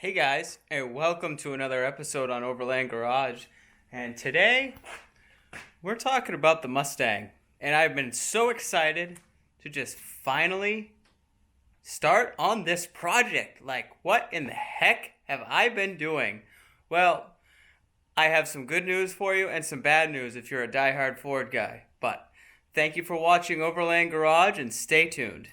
Hey guys, and welcome to another episode on Overland Garage. And today, we're talking about the Mustang. And I've been so excited to just finally start on this project. Like, what in the heck have I been doing? Well, I have some good news for you and some bad news if you're a diehard Ford guy. But thank you for watching Overland Garage and stay tuned.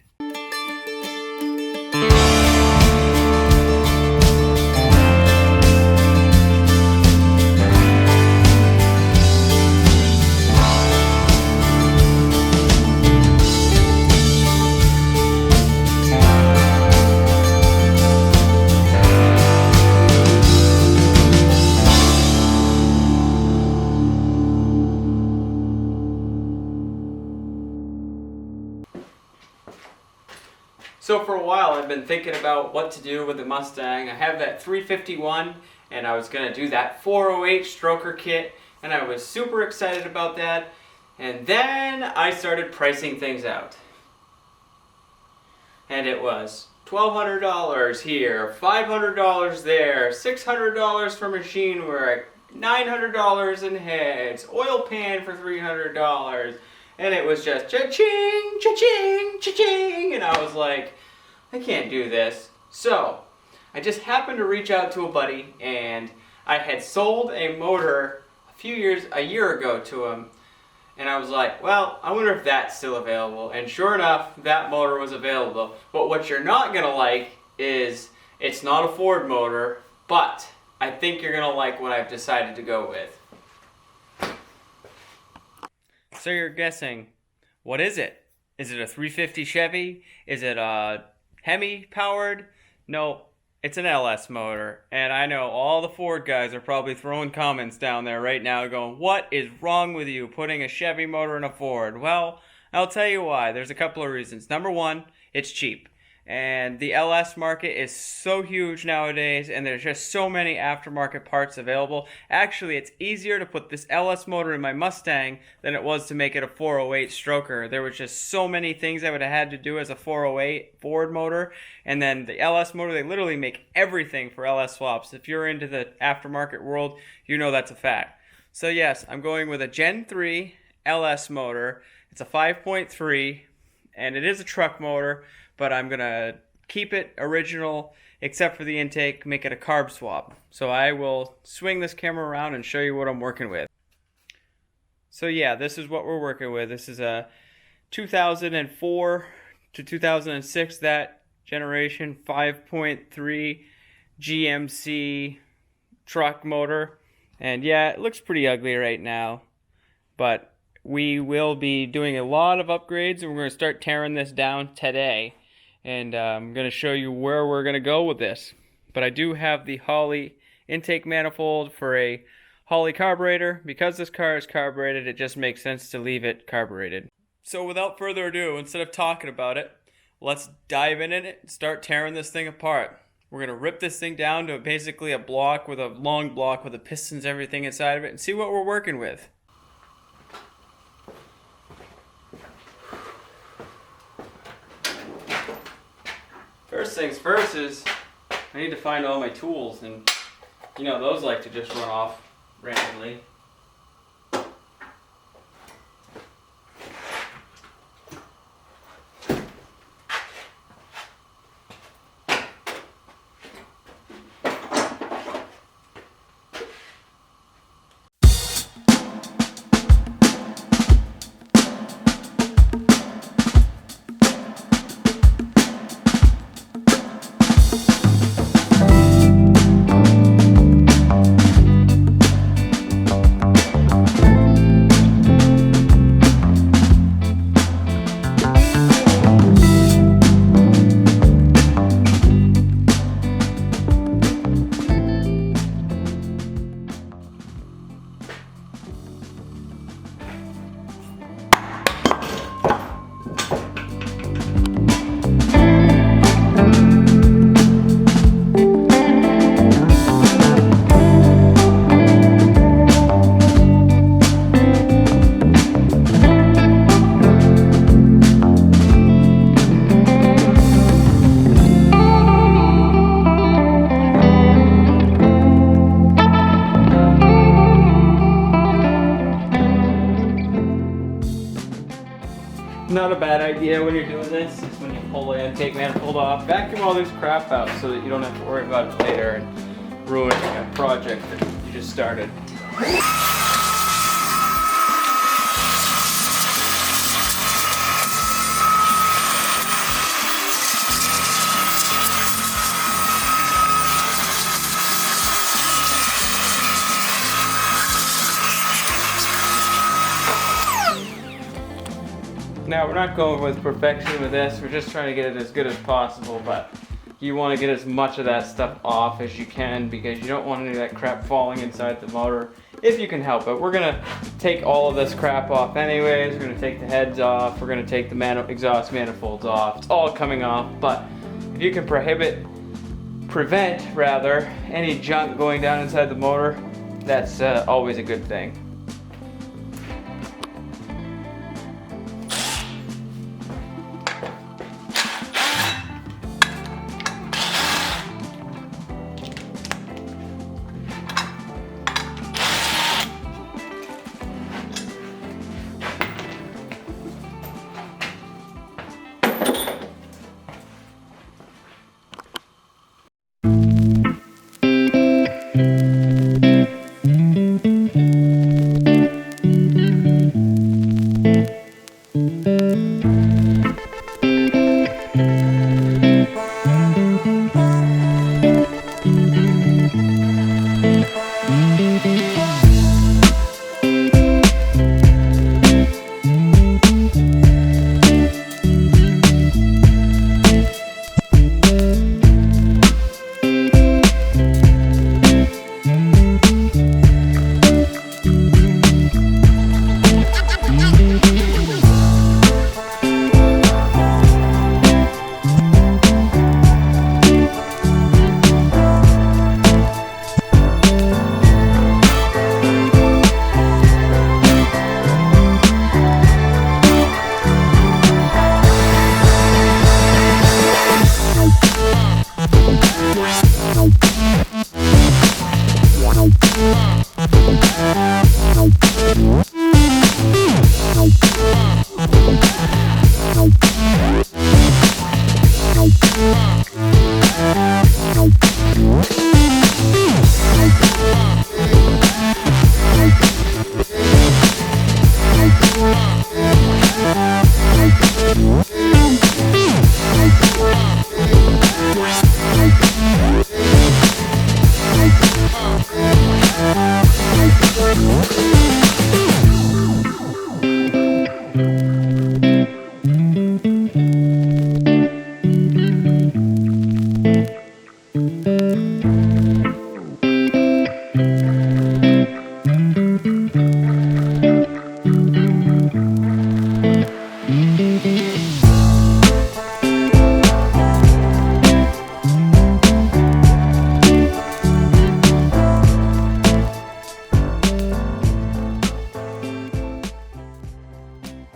So for a while I've been thinking about what to do with the Mustang. I have that 351 and I was going to do that 408 stroker kit and I was super excited about that. And then I started pricing things out. And it was $1,200 here, $500 there, $600 for machine work, $900 in heads, oil pan for $300. And it was just cha-ching, cha-ching, cha-ching. And I was like, I can't do this. So I just happened to reach out to a buddy, and I had sold a motor a year ago to him. And I was like, well, I wonder if that's still available. And sure enough, that motor was available. But what you're not gonna like is it's not a Ford motor, but I think you're gonna like what I've decided to go with. So you're guessing, what is it? Is it a 350 Chevy? Is it a Hemi powered? No, it's an LS motor. And I know all the Ford guys are probably throwing comments down there right now going, what is wrong with you putting a Chevy motor in a Ford? Well, I'll tell you why. There's a couple of reasons. Number one, it's cheap. And the LS market is so huge nowadays, and there's just so many aftermarket parts available. Actually, it's easier to put this LS motor in my Mustang than it was to make it a 408 stroker. There was just so many things I would have had to do as a 408 Ford motor. And then the LS motor, they literally make everything for LS swaps. If you're into the aftermarket world, you know that's a fact. So yes, I'm going with a Gen 3 LS motor. It's a 5.3, and it is a truck motor. But I'm going to keep it original except for the intake, make it a carb swap. So I will swing this camera around and show you what I'm working with. So yeah, this is what we're working with. This is a 2004 to 2006, that generation 5.3 GMC truck motor. And yeah, it looks pretty ugly right now. But we will be doing a lot of upgrades, and we're going to start tearing this down today. And I'm going to show you where we're going to go with this. But I do have the Holley intake manifold for a Holley carburetor. Because this car is carbureted, it just makes sense to leave it carbureted. So without further ado, instead of talking about it, let's dive in it and start tearing this thing apart. We're going to rip this thing down to basically a block, with a long block with the pistons, everything inside of it, and see what we're working with. First things first is I need to find all my tools, and you know those like to just run off randomly. not a bad idea when you're doing this, is when you pull the intake manifold off, vacuum all this crap out so that you don't have to worry about it later and ruining a project that you just started. Now, we're not going with perfection with this, we're just trying to get it as good as possible, but you want to get as much of that stuff off as you can because you don't want any of that crap falling inside the motor if you can help it. We're going to take all of this crap off anyways, we're going to take the heads off, we're going to take the exhaust manifolds off, it's all coming off, but if you can prevent any junk going down inside the motor, that's always a good thing.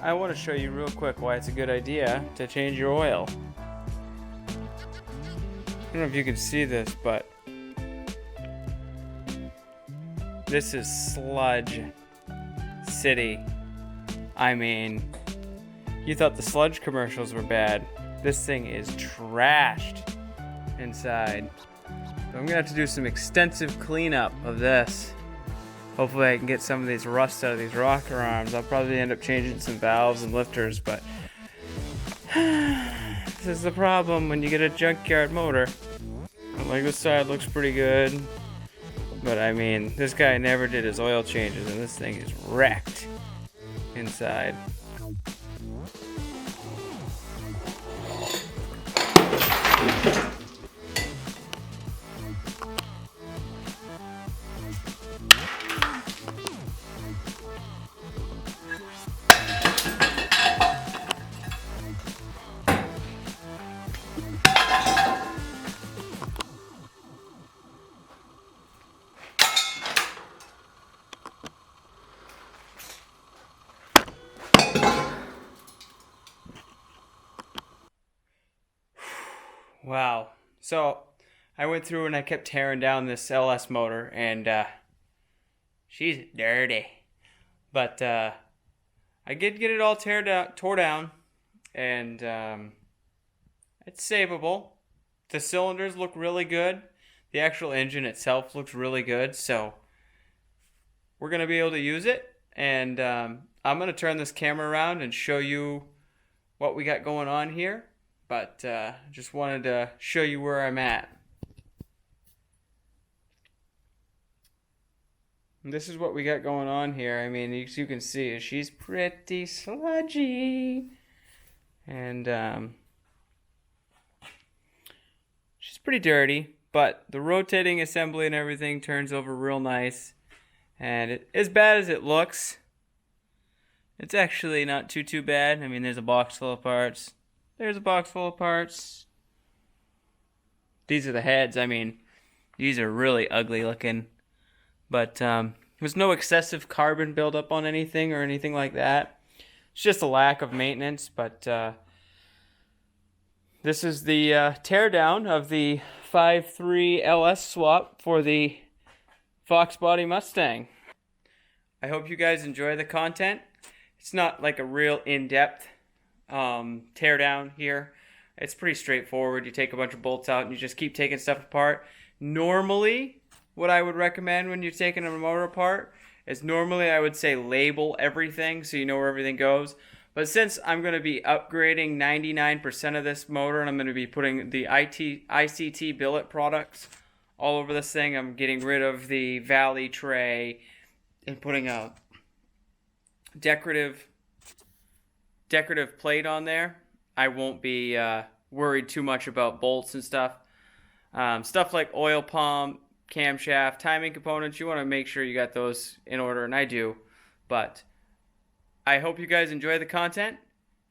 I want to show you real quick why it's a good idea to change your oil. I don't know if you can see this, but this is sludge city. I mean, you thought the sludge commercials were bad. This thing is trashed inside. So I'm gonna have to do some extensive cleanup of this. Hopefully I can get some of these rust out of these rocker arms. I'll probably end up changing some valves and lifters, but this is the problem when you get a junkyard motor. Like, this side looks pretty good, but I mean, this guy never did his oil changes and this thing is wrecked inside. Wow. So I went through and I kept tearing down this LS motor, and she's dirty. But I did get it all tore down. and it's savable. The cylinders look really good. The actual engine itself looks really good, so we're going to be able to use it. And I'm going to turn this camera around and show you what we got going on here. But just wanted to show you where I'm at. And this is what we got going on here. I mean, as you can see, she's pretty sludgy. And she's pretty dirty, but the rotating assembly and everything turns over real nice. And as bad as it looks, it's actually not too bad. I mean, there's a box full of parts. There's a box full of parts. These are the heads. I mean, these are really ugly looking. But there's no excessive carbon buildup on anything or anything like that. It's just a lack of maintenance. But this is the teardown of the 5.3 LS swap for the Foxbody Mustang. I hope you guys enjoy the content. It's not like a real in-depth teardown here. It's pretty straightforward. You take a bunch of bolts out and you just keep taking stuff apart. Normally, what I would recommend when you're taking a motor apart is normally I would say label everything so you know where everything goes. But since I'm going to be upgrading 99% of this motor and I'm going to be putting the ICT billet products all over this thing, I'm getting rid of the valley tray and putting a decorative plate on there. I won't be worried too much about bolts and stuff. Stuff like oil pump, camshaft, timing components, you want to make sure you got those in order, and I do. But I hope you guys enjoy the content.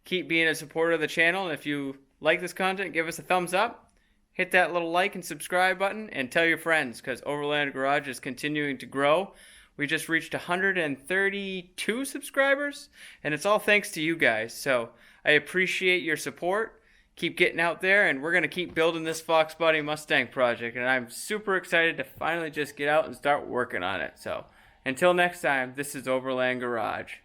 Keep being a supporter of the channel, and if you like this content, give us a thumbs up. Hit that little like and subscribe button, and tell your friends, because Overland Garage is continuing to grow. We just reached 132 subscribers, and it's all thanks to you guys. So I appreciate your support. Keep getting out there, and we're going to keep building this Foxbody Mustang project, and I'm super excited to finally just get out and start working on it. So until next time, this is Overland Garage.